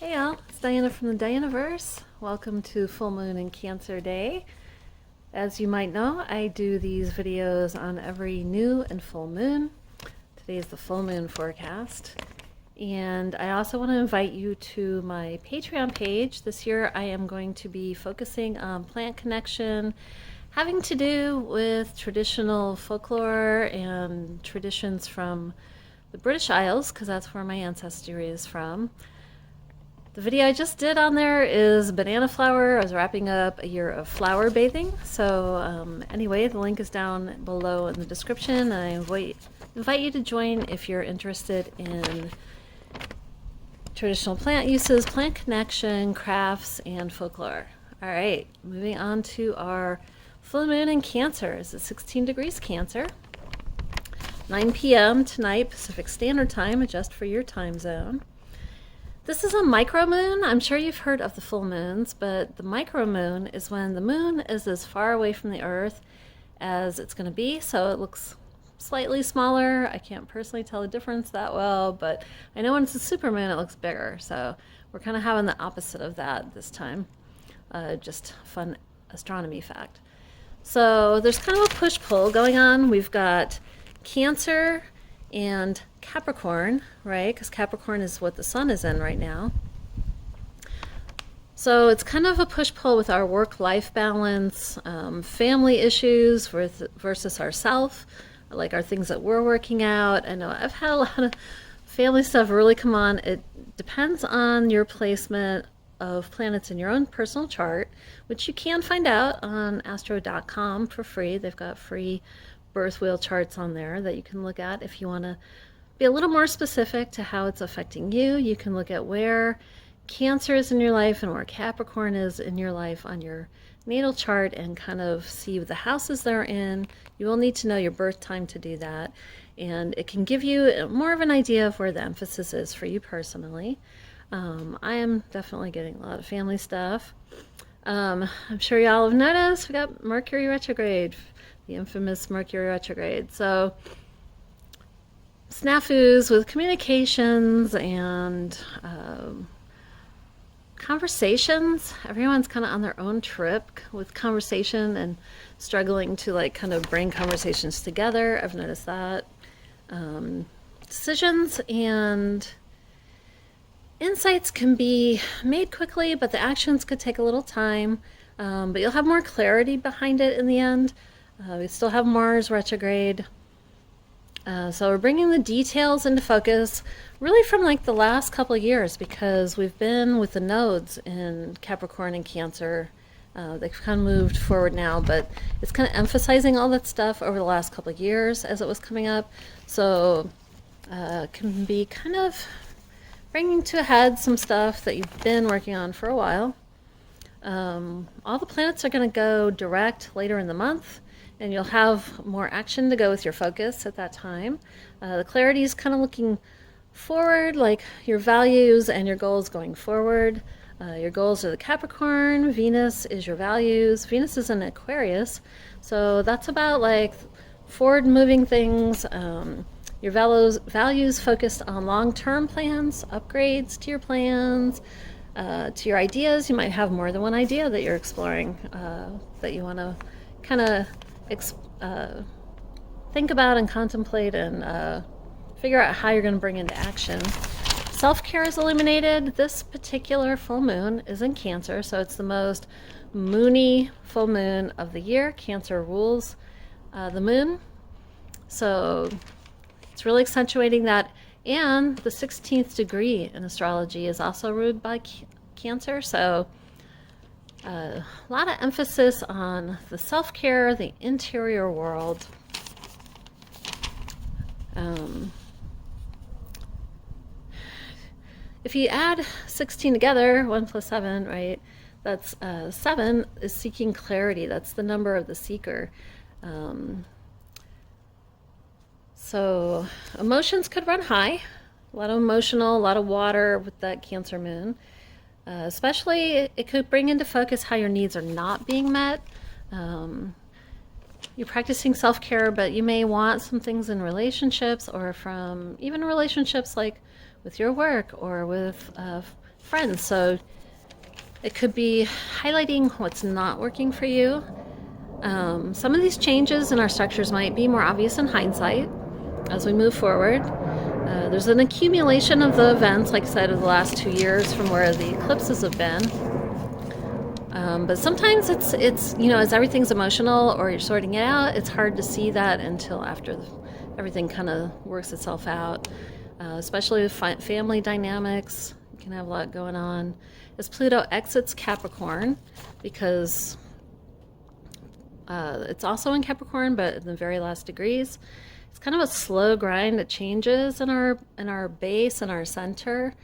Hey y'all, it's Diana from the Dianaverse. Welcome to Full Moon and Cancer Day. As you might know, I do these videos on every new and full moon. Today is the full moon forecast. And I also want to invite you to my Patreon page. This year I am going to be focusing on plant connection, having to do with traditional folklore and traditions from the British Isles, because that's where my ancestry is from. The video I just did on there is banana flower. I was wrapping up a year of flower bathing. So anyway, the link is down below in the description. I invite you to join if you're interested in traditional plant uses, plant connection, crafts, and folklore. All right, moving on to our full moon in Cancer. It's at 16 degrees Cancer. 9 p.m. tonight, Pacific Standard Time, adjust for your time zone. This is a micro moon. I'm sure you've heard of the full moons, but the micro moon is when the moon is as far away from the Earth as it's going to be, so it looks slightly smaller. I can't personally tell the difference that well, but I know when it's a super moon, it looks bigger. So we're kind of having the opposite of that this time. Just fun astronomy fact. So there's kind of a push-pull going on. We've got Cancer and Capricorn, right? Because Capricorn is what the sun is in right now. So it's kind of a push-pull with our work-life balance, family issues versus ourself, like our things that we're working out. I know I've had a lot of family stuff really come on. It depends on your placement of planets in your own personal chart, which you can find out on astro.com for free. They've got free birth wheel charts on there that you can look at if you want to be a little more specific to how it's affecting you. You can look at where Cancer is in your life and where Capricorn is in your life on your natal chart and kind of see the houses they're in. You will need to know your birth time to do that, and it can give you more of an idea of where the emphasis is for you personally. I am definitely getting a lot of family stuff. I'm sure y'all have noticed we got Mercury retrograde, the infamous Mercury retrograde. So snafus with communications and conversations. Everyone's kind of on their own trip with conversation and struggling to like kind of bring conversations together. I've noticed that. Decisions and insights can be made quickly, but the actions could take a little time. But you'll have more clarity behind it in the end. We still have Mars retrograde. So we're bringing the details into focus really from like the last couple of years, because we've been with the nodes in Capricorn and Cancer. They've kind of moved forward now, but it's kind of emphasizing all that stuff over the last couple of years as it was coming up. So can be kind of bringing to a head some stuff that you've been working on for a while. All the planets are going to go direct later in the month, and you'll have more action to go with your focus at that time. The clarity is kind of looking forward, like your values and your goals going forward. Your goals are the Capricorn, Venus is your values. Venus is in Aquarius, so that's about like forward moving things. Your values focused on long-term plans, upgrades to your plans, to your ideas. You might have more than one idea that you're exploring, that you want to kind of think about and contemplate and figure out how you're going to bring into action. Self-care is illuminated. This particular full moon is in Cancer, so it's the most moony full moon of the year. Cancer rules the moon, so it's really accentuating that. And the 16th degree in astrology is also ruled by Cancer, so a lot of emphasis on the self-care, the interior world. If you add 16 together, 1 plus 7, right, that's 7 is seeking clarity. That's the number of the seeker. So emotions could run high, a lot of emotional, a lot of water with that Cancer moon. Especially, it could bring into focus how your needs are not being met. You're practicing self-care, but you may want some things in relationships, or from even relationships like with your work or with friends. So it could be highlighting what's not working for you. Some of these changes in our structures might be more obvious in hindsight as we move forward. There's an accumulation of the events, like I said, of the last 2 years from where the eclipses have been. But sometimes it's as everything's emotional or you're sorting it out, it's hard to see that until after everything kind of works itself out, especially with family dynamics. You can have a lot going on. As Pluto exits Capricorn, because it's also in Capricorn, but in the very last degrees, it's kind of a slow grind. It changes in our base and our center.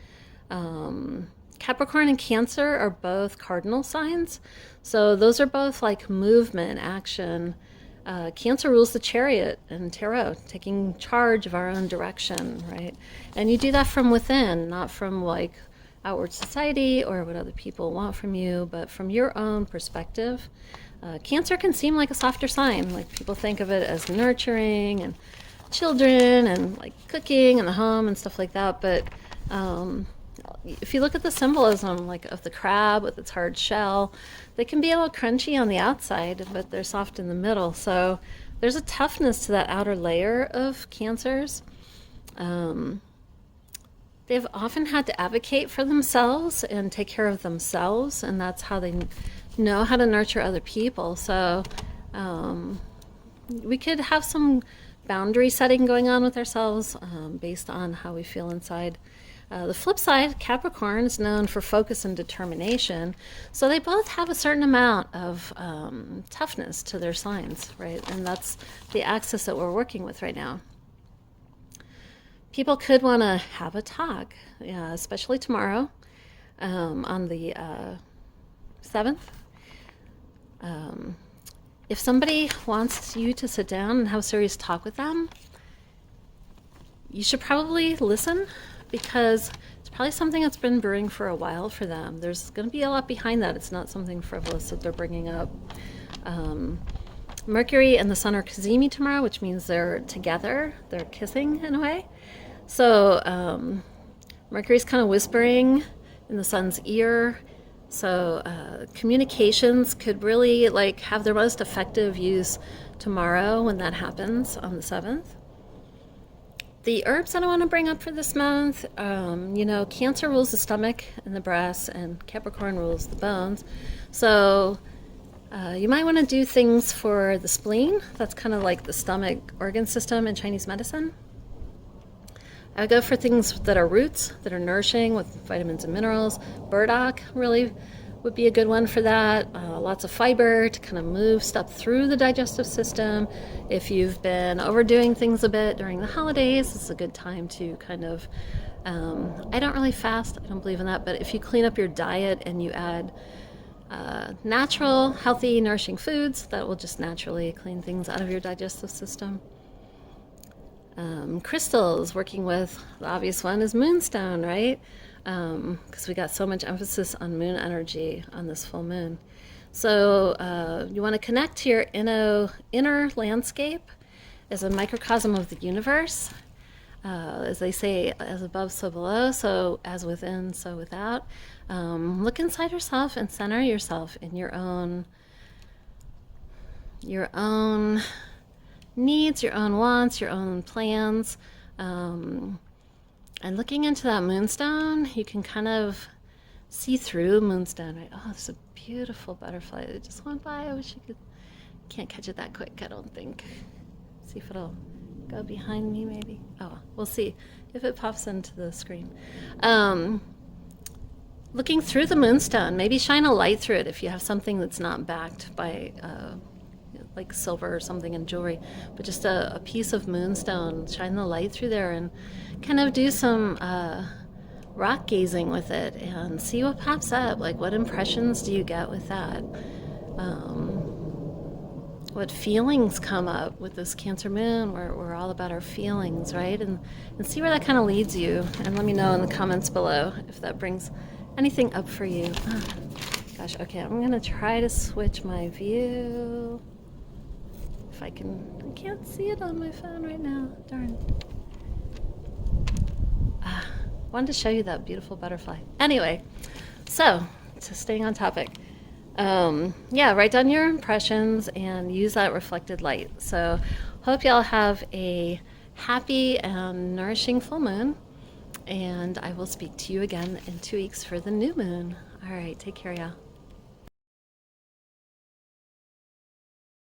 Capricorn and Cancer are both cardinal signs, so those are both like movement, action. Cancer rules the Chariot in Tarot, taking charge of our own direction, right? And you do that from within, not from like outward society or what other people want from you, but from your own perspective. Cancer can seem like a softer sign, like people think of it as nurturing and children and like cooking and the home and stuff like that, but if you look at the symbolism like of the crab with its hard shell, they can be a little crunchy on the outside, but they're soft in the middle. So there's a toughness to that outer layer of Cancers. They've often had to advocate for themselves and take care of themselves, and that's how they know how to nurture other people. So we could have some boundary setting going on with ourselves based on how we feel inside. The flip side, Capricorn is known for focus and determination, so they both have a certain amount of toughness to their signs, right? And that's the axis that we're working with right now. People could want to have a talk, especially tomorrow on the 7th. If somebody wants you to sit down and have a serious talk with them, you should probably listen, because it's probably something that's been brewing for a while for them. There's going to be a lot behind that. It's not something frivolous that they're bringing up. Mercury and the Sun are cazimi tomorrow, which means they're together. They're kissing in a way. So Mercury's kind of whispering in the Sun's ear. So communications could really like have their most effective use tomorrow when that happens on the 7th. The herbs that I want to bring up for this month, Cancer rules the stomach and the breast, and Capricorn rules the bones. So you might want to do things for the spleen. That's kind of like the stomach organ system in Chinese medicine. I would go for things that are roots, that are nourishing with vitamins and minerals. Burdock really would be a good one for that. Lots of fiber to kind of move stuff through the digestive system. If you've been overdoing things a bit during the holidays, it's a good time to kind of, I don't really fast, I don't believe in that, but if you clean up your diet and you add natural, healthy, nourishing foods, that will just naturally clean things out of your digestive system. Crystals, working with, the obvious one is moonstone, right? Because we got so much emphasis on moon energy on this full moon. So you want to connect to your inner landscape as a microcosm of the universe. As they say, as above, so below, so as within, so without. Look inside yourself and center yourself in your own needs, your own wants, your own plans. And looking into that moonstone, you can kind of see through moonstone, right? Oh, there's a beautiful butterfly that just went by. I wish I can't catch it that quick, I don't think. See if it'll go behind me, maybe. Oh, we'll see if it pops into the screen. Looking through the moonstone, maybe shine a light through it if you have something that's not backed by like silver or something in jewelry, but just a piece of moonstone. Shine the light through there and kind of do some rock gazing with it and see what pops up. Like, what impressions do you get with that? What feelings come up with this Cancer moon? We're all about our feelings, right? And see where that kind of leads you. And let me know in the comments below if that brings anything up for you. Oh, gosh, okay, I'm gonna try to switch my view. If I can't see it on my phone right now, darn. wanted to show you that beautiful butterfly. Anyway, so to staying on topic, yeah, write down your impressions and use that reflected light. So hope y'all have a happy and nourishing full moon, and I will speak to you again in 2 weeks for the new moon. All right, take care, y'all.